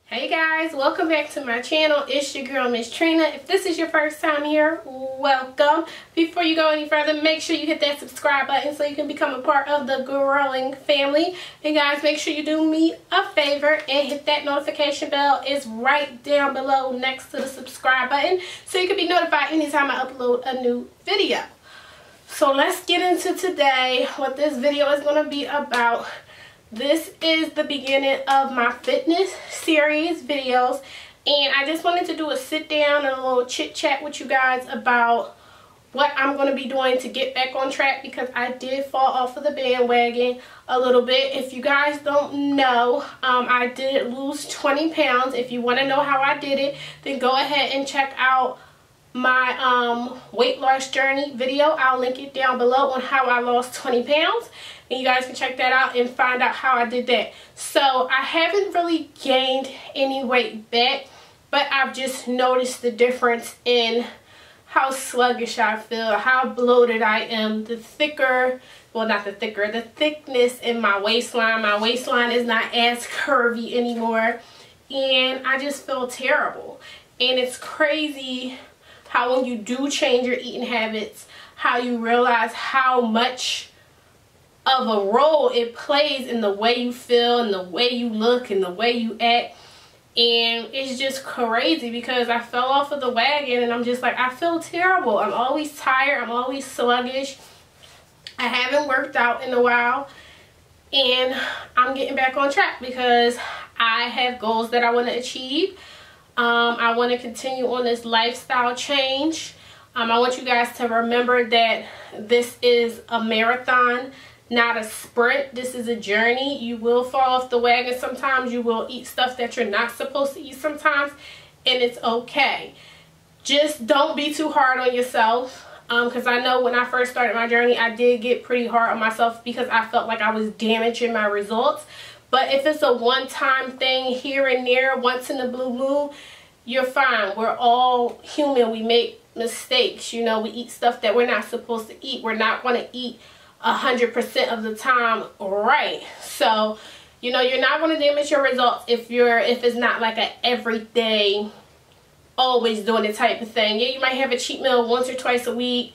Hey guys, welcome back to my channel. It's your girl Miss Trina. If this is your first time here, welcome. Before you go any further, make sure you hit that subscribe button so you can become a part of the growing family. And guys, make sure you do me a favor and hit that notification bell. It's right down below next to the subscribe button so you can be notified anytime I upload a new video. So let's get into today, what this video is going to be about. This is the beginning of my fitness series videos, and I just wanted to do a sit down and a little chit chat with you guys about what I'm going to be doing to get back on track, because I did fall off of the bandwagon a little bit. If you guys don't know, I did lose 20 pounds. If you want to know how I did it, then go ahead and check out my weight loss journey video. I'll link it down below on how I lost 20 pounds. And you guys can check that out and find out how I did that. So I haven't really gained any weight back, but I've just noticed the difference in how sluggish I feel, how bloated I am, the thicker, well not the thicker, the thickness in my waistline. My waistline is not as curvy anymore, and I just feel terrible. And it's crazy how when you do change your eating habits, how you realize how much of a role it plays in the way you feel and the way you look and the way you act. And it's just crazy because I fell off of the wagon and I'm just like, I feel terrible. I'm always tired. I'm always sluggish. I haven't worked out in a while, and I'm getting back on track because I have goals that I want to achieve. I want to continue on this lifestyle change. I want you guys to remember that this is a marathon, not a sprint. This is a journey. You will fall off the wagon sometimes. You will eat stuff that you're not supposed to eat sometimes, and it's okay. Just don't be too hard on yourself, because I know when I first started my journey, I did get pretty hard on myself because I felt like I was damaging my results. But if it's a one-time thing here and there, once in a blue moon, you're fine. We're all human. We make mistakes. You know, we eat stuff that we're not supposed to eat. We're not going to eat 100% of the time right. So, you know, you're not going to damage your results if it's not like a everyday, always doing it type of thing. Yeah, you might have a cheat meal once or twice a week.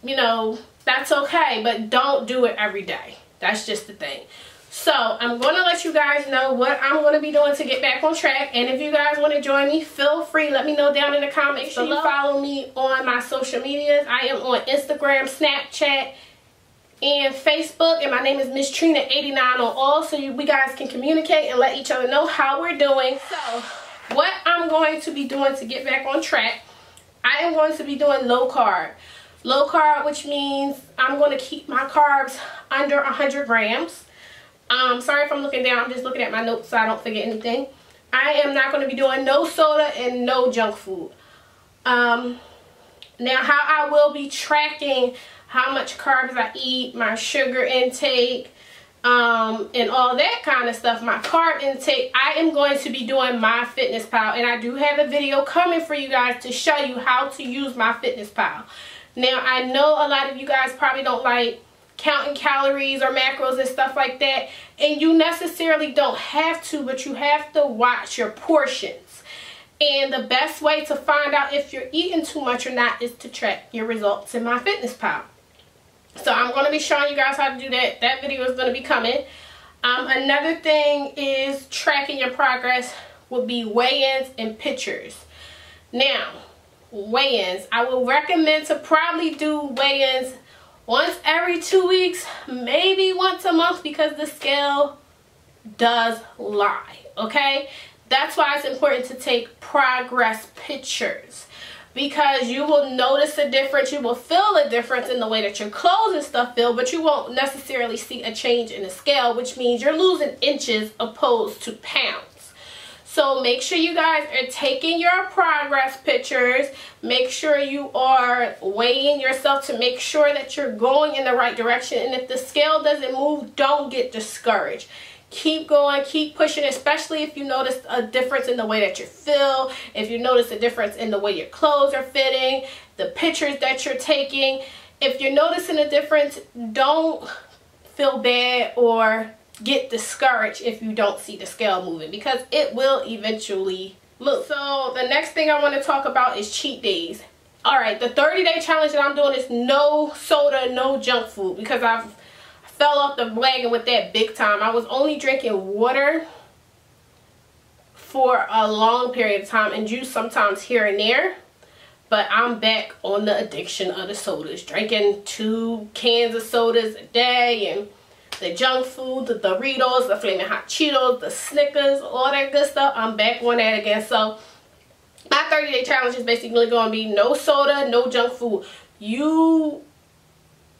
You know, that's okay, but don't do it every day. That's just the thing. So I'm going to let you guys know what I'm going to be doing to get back on track. And if you guys want to join me, feel free. Let me know down in the comments. Make sure you follow me on my social medias. I am on Instagram, Snapchat, and Facebook, and my name is Miss Trina 89 on all, so we guys can communicate and let each other know how we're doing. So what I'm going to be doing to get back on track, I am going to be doing low carb, which means I'm going to keep my carbs under 100 grams. Sorry if I'm looking down, I'm just looking at my notes so I don't forget anything. I am not going to be doing no soda and no junk food. Now how I will be tracking how much carbs I eat, my sugar intake, and all that kind of stuff, my carb intake, I am going to be doing my MyFitnessPal, and I do have a video coming for you guys to show you how to use my MyFitnessPal. Now, I know a lot of you guys probably don't like counting calories or macros and stuff like that, and you necessarily don't have to, but you have to watch your portions. And the best way to find out if you're eating too much or not is to track your results in MyFitnessPal. So I'm going to be showing you guys how to do that. That video is going to be coming. Another thing is tracking your progress would be weigh-ins and pictures. Now, weigh-ins. I will recommend to probably do weigh-ins once every 2 weeks, maybe once a month, because the scale does lie, okay? That's why it's important to take progress pictures, because you will notice a difference. You will feel a difference in the way that your clothes and stuff feel, but you won't necessarily see a change in the scale, which means you're losing inches opposed to pounds. So make sure you guys are taking your progress pictures. Make sure you are weighing yourself to make sure that you're going in the right direction. And if the scale doesn't move, don't get discouraged. Keep going, keep pushing, especially if you notice a difference in the way that you feel, if you notice a difference in the way your clothes are fitting, the pictures that you're taking. If you're noticing a difference, don't feel bad or get discouraged if you don't see the scale moving, because it will eventually move. So the next thing I want to talk about is cheat days. Alright, the 30-day challenge that I'm doing is no soda, no junk food, because I fell off the wagon with that big time. I was only drinking water for a long period of time and juice sometimes here and there, but I'm back on the addiction of the sodas, drinking 2 cans of sodas a day, and the junk food, the Doritos, the Flaming Hot Cheetos, the Snickers, all that good stuff. I'm back on that again. So my 30-day challenge is basically going to be no soda, no junk food. You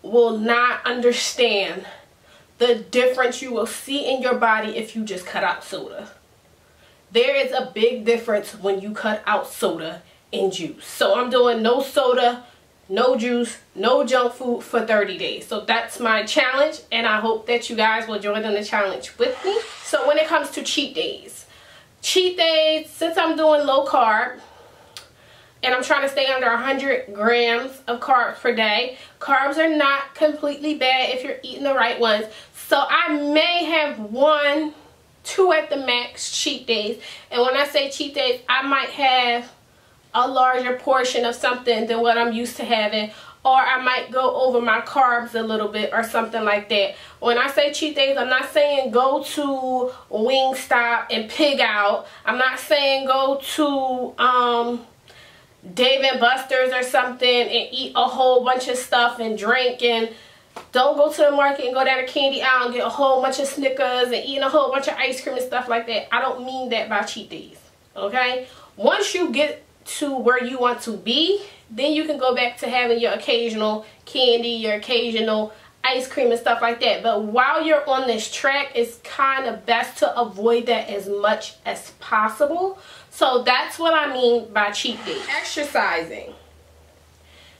will not understand the difference you will see in your body if you just cut out soda. There is a big difference when you cut out soda and juice. So I'm doing no soda, no juice, no junk food for 30 days. So that's my challenge, and I hope that you guys will join in the challenge with me. So when it comes to cheat days, since I'm doing low carb and I'm trying to stay under 100 grams of carbs per day, carbs are not completely bad if you're eating the right ones. So I may have 1, 2 at the max cheat days. And when I say cheat days, I might have a larger portion of something than what I'm used to having, or I might go over my carbs a little bit or something like that. When I say cheat days, I'm not saying go to Wingstop and pig out. I'm not saying go to Dave and Buster's or something and eat a whole bunch of stuff and drink, and don't go to the market and go down to candy aisle and get a whole bunch of Snickers and eating a whole bunch of ice cream and stuff like that. I don't mean that by cheat days, okay? Once you get to where you want to be, then you can go back to having your occasional candy, your occasional ice cream and stuff like that. But while you're on this track, it's kind of best to avoid that as much as possible. So that's what I mean by cheat day. Exercising.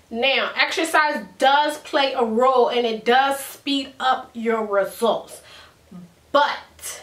Now, exercise does play a role, and it does speed up your results. But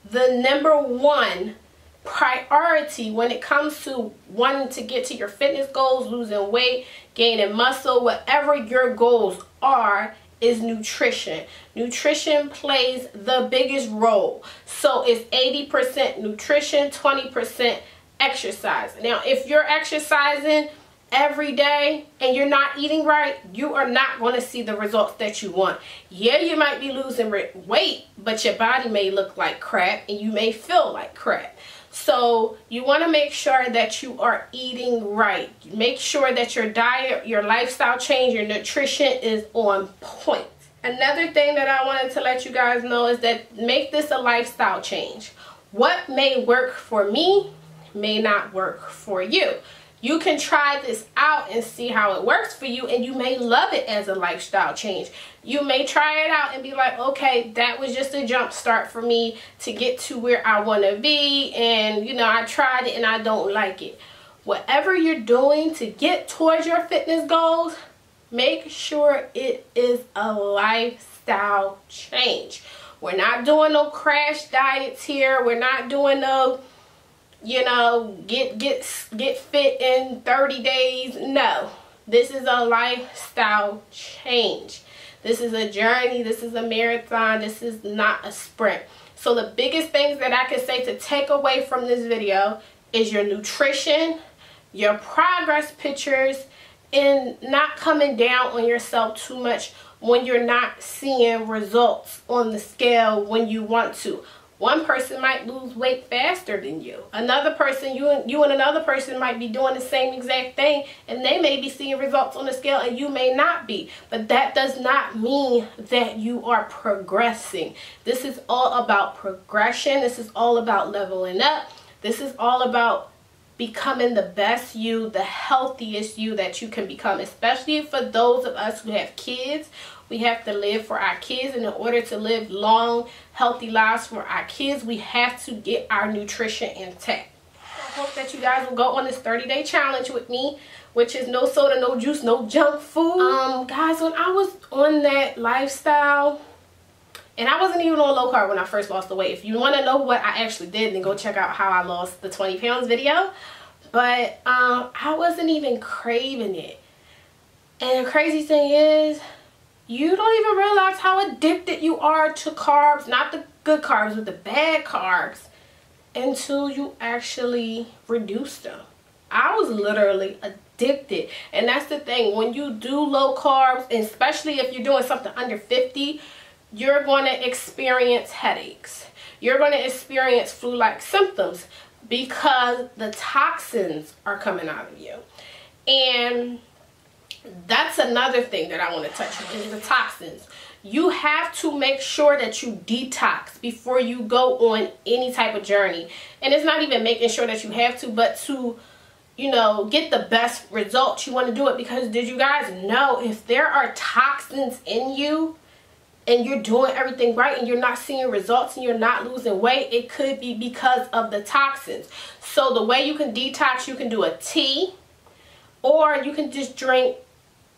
the #1 priority when it comes to wanting to get to your fitness goals, losing weight, gaining muscle, whatever your goals are, is nutrition. Nutrition plays the biggest role. So it's 80% nutrition, 20% exercise. Now, if you're exercising every day and you're not eating right, you are not going to see the results that you want. Yeah, you might be losing weight, but your body may look like crap and you may feel like crap. So you want to make sure that you are eating right. Make sure that your diet, your lifestyle change, your nutrition is on point. Another thing that I wanted to let you guys know is that make this a lifestyle change. What may work for me may not work for you. You can try this out and see how it works for you, and you may love it as a lifestyle change. You may try it out and be like, okay, that was just a jump start for me to get to where I want to be, and you know, I tried it and I don't like it. Whatever you're doing to get towards your fitness goals, make sure it is a lifestyle change. We're not doing no crash diets here. We're not doing no, you know, get fit in 30 days. No, this is a lifestyle change. This is a journey. This is a marathon. This is not a sprint. So the biggest things that I can say to take away from this video is your nutrition, your progress pictures, and not coming down on yourself too much when you're not seeing results on the scale when you want to. One person might lose weight faster than you. Another person, you and another person might be doing the same exact thing, and they may be seeing results on the scale and you may not be. But that does not mean that you are progressing. This is all about progression. This is all about leveling up. This is all about becoming the best you, the healthiest you that you can become, especially for those of us who have kids. We have to live for our kids, and in order to live long, healthy lives for our kids, we have to get our nutrition intact. So I hope that you guys will go on this 30-day challenge with me, which is no soda, no juice, no junk food. Guys, when I was on that lifestyle, and I wasn't even on low carb when I first lost the weight. If you want to know what I actually did, then go check out how I lost the 20 pounds video. But I wasn't even craving it. And the crazy thing is, you don't even realize how addicted you are to carbs, not the good carbs, but the bad carbs, until you actually reduce them. I was literally addicted. And that's the thing, when you do low carbs, especially if you're doing something under 50, you're going to experience headaches. You're going to experience flu-like symptoms because the toxins are coming out of you. And that's another thing that I want to touch on, is the toxins. You have to make sure that you detox before you go on any type of journey. And it's not even making sure that you have to, but to, you know, get the best results, you want to do it. Because did you guys know, if there are toxins in you and you're doing everything right and you're not seeing results and you're not losing weight, it could be because of the toxins. So the way you can detox, you can do a tea, or you can just drink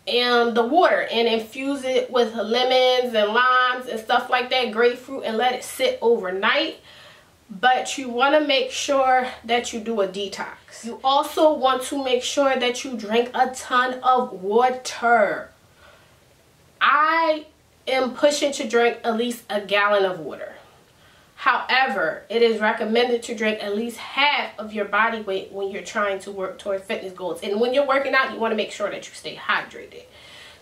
the water and infuse it with lemons and limes and stuff like that, grapefruit, and let it sit overnight. But you want to make sure that you do a detox. You also want to make sure that you drink a ton of water. I am pushing to drink at least a gallon of water. However, it is recommended to drink at least half of your body weight when you're trying to work towards fitness goals. And when you're working out, you want to make sure that you stay hydrated.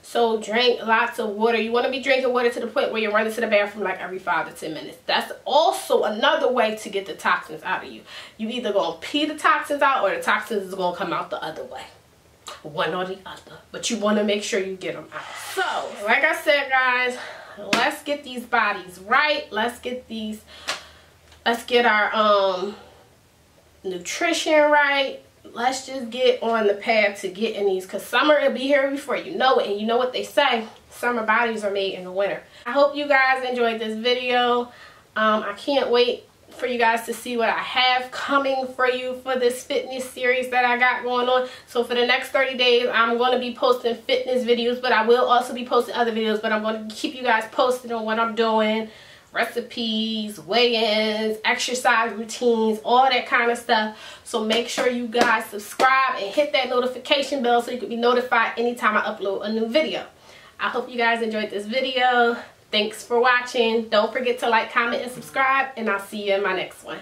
So drink lots of water. You want to be drinking water to the point where you're running to the bathroom like every 5 to 10 minutes. That's also another way to get the toxins out of you. You either going to pee the toxins out, or the toxins is going to come out the other way. One or the other. But you want to make sure you get them out. So, like I said, guys, let's get these bodies right. Let's get our nutrition right. Let's just get on the path to getting these, because summer will be here before you know it. And you know what they say, summer bodies are made in the winter. I hope you guys enjoyed this video. I can't wait for you guys to see what I have coming for you for this fitness series that I got going on. So for the next 30 days, I'm going to be posting fitness videos, but I will also be posting other videos. But I'm going to keep you guys posted on what I'm doing, recipes, weigh-ins, exercise routines, all that kind of stuff. So make sure you guys subscribe and hit that notification bell so you can be notified anytime I upload a new video. I hope you guys enjoyed this video. Thanks for watching. Don't forget to like, comment, and subscribe, and I'll see you in my next one.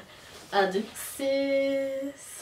Deuces.